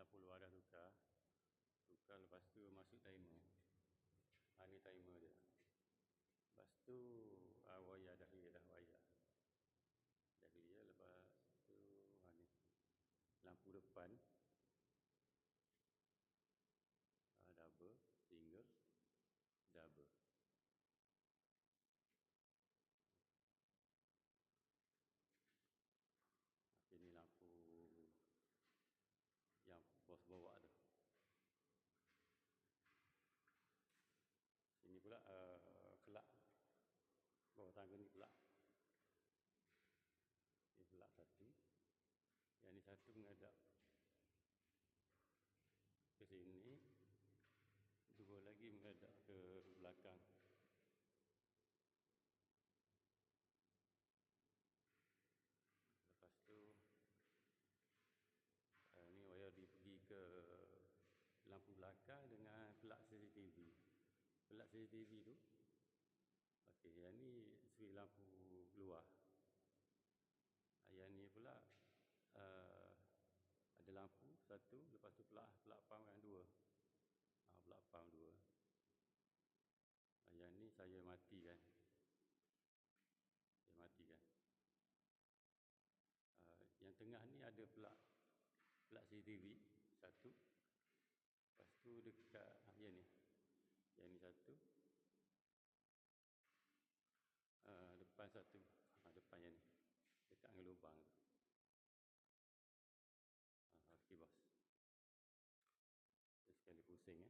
lampu luar dah tukar lepas tu masuk timer. Ni timer dia. Lepas tu wayar dah wayar dah clear. Lepas tu ni lampu depan double, single, double. Ini lampu yang bos bawa tu. Ini pula kelak bawah tangga ni kelak. Ini kelak satu. Yang ni satu menghadap ke sini. Dua lagi menghadap ke belakang. Lepas tu ni wayar pergi ke lampu belakang dengan pelak CCTV. Pelak CCTV tu okey, yang ni suri lampu keluar. Yang ni pula ada lampu satu, lepas tu pelak pam yang dua. Pelak pam dua. Yang ni saya matikan. Yang tengah ni ada pelak CCTV satu. Lepas tu dekat yang ni satu. Depan satu. Depan yang ni. Dekat dengan lubang tu. Okey bos. Sekali pusing